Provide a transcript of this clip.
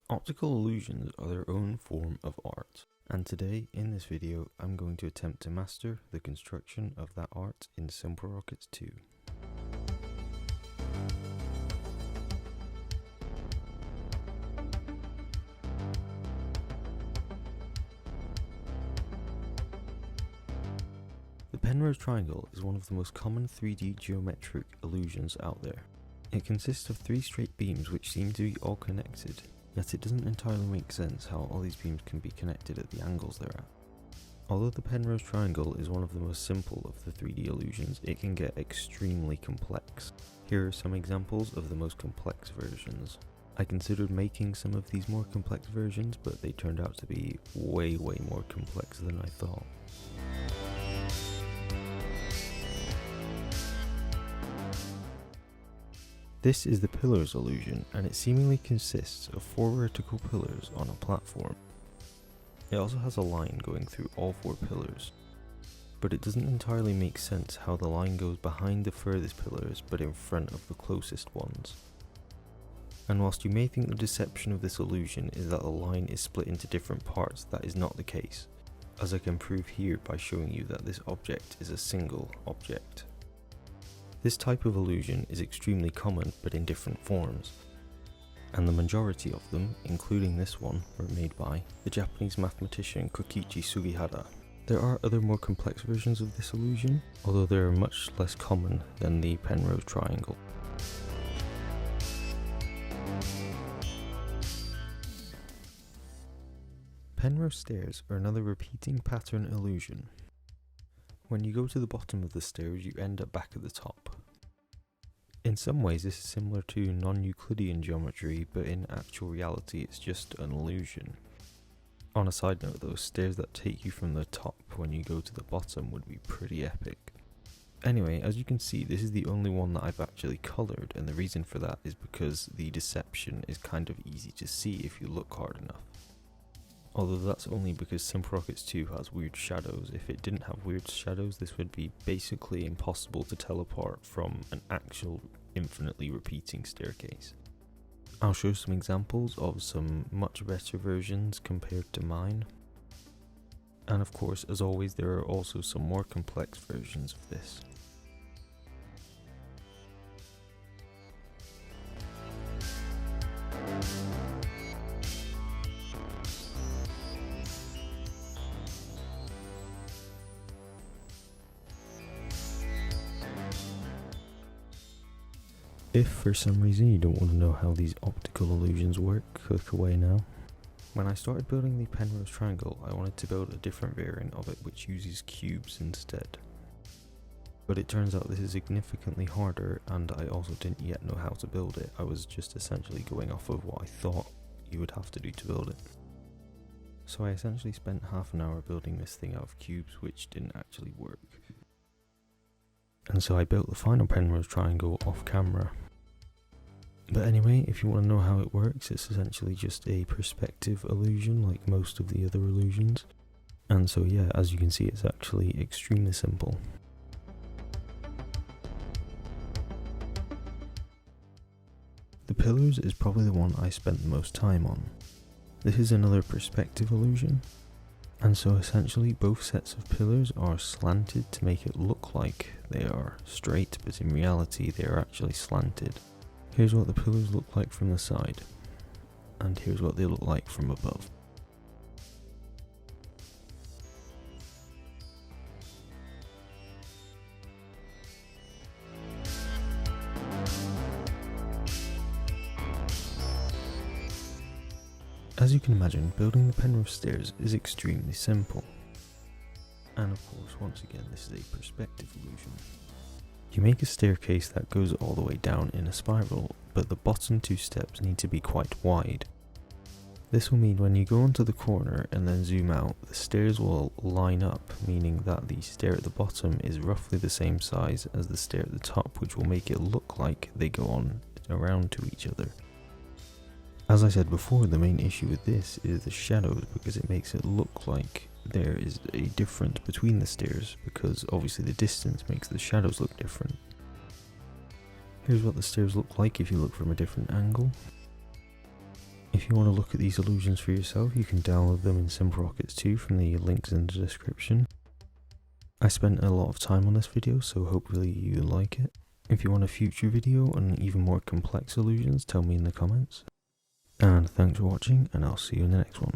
Optical illusions are their own form of art, and today in this video I'm going to attempt to master the construction of that art in Simple Rockets 2. The Penrose Triangle is one of the most common 3D geometric illusions out there. It consists of three straight beams which seem to be all connected, yet it doesn't entirely make sense how all these beams can be connected at the angles they're at. Although the Penrose Triangle is one of the most simple of the 3D illusions, it can get extremely complex. Here are some examples of the most complex versions. I considered making some of these more complex versions, but they turned out to be way more complex than I thought. This is the pillars illusion, and it seemingly consists of 4 vertical pillars on a platform. It also has a line going through all 4 pillars, but it doesn't entirely make sense how the line goes behind the furthest pillars but in front of the closest ones. And whilst you may think the deception of this illusion is that the line is split into different parts, that is not the case, as I can prove here by showing you that this object is a single object. This type of illusion is extremely common but in different forms, and the majority of them, including this one, were made by the Japanese mathematician Kokichi Sugihara. There are other more complex versions of this illusion, although they are much less common than the Penrose Triangle. Penrose Stairs are another repeating pattern illusion. When you go to the bottom of the stairs, you end up back at the top. In some ways this is similar to non-Euclidean geometry, but in actual reality it's just an illusion. On a side note though, stairs that take you from the top when you go to the bottom would be pretty epic. Anyway, as you can see, this is the only one that I've actually coloured, and the reason for that is because the deception is kind of easy to see if you look hard enough. Although that's only because Simple Rockets 2 has weird shadows. If it didn't have weird shadows, this would be basically impossible to tell apart from an actual infinitely repeating staircase. I'll show some examples of some much better versions compared to mine. And of course, as always, there are also some more complex versions of this. If for some reason you don't want to know how these optical illusions work, click away now. When I started building the Penrose Triangle, I wanted to build a different variant of it which uses cubes instead. But it turns out this is significantly harder, and I also didn't yet know how to build it. I was just essentially going off of what I thought you would have to do to build it. So I essentially spent half an hour building this thing out of cubes, which didn't actually work. And so I built the final Penrose Triangle off camera. But anyway, if you want to know how it works, it's essentially just a perspective illusion like most of the other illusions. And so yeah, as you can see, it's actually extremely simple. The pillars is probably the one I spent the most time on. This is another perspective illusion. And so essentially both sets of pillars are slanted to make it look like they are straight, but in reality they are actually slanted. Here's what the pillars look like from the side, and here's what they look like from above. As you can imagine, building the Penrose Stairs is extremely simple. And of course, once again, this is a perspective illusion. You make a staircase that goes all the way down in a spiral, but the bottom 2 steps need to be quite wide. This will mean when you go onto the corner and then zoom out, the stairs will line up, meaning that the stair at the bottom is roughly the same size as the stair at the top, which will make it look like they go on around to each other. As I said before, the main issue with this is the shadows, because it makes it look like there is a difference between the stairs, because obviously the distance makes the shadows look different. Here's what the stairs look like if you look from a different angle. If you want to look at these illusions for yourself, you can download them in Simple Rockets 2 from the links in the description. I spent a lot of time on this video, so hopefully you like it. If you want a future video on even more complex illusions, tell me in the comments. And thanks for watching, and I'll see you in the next one.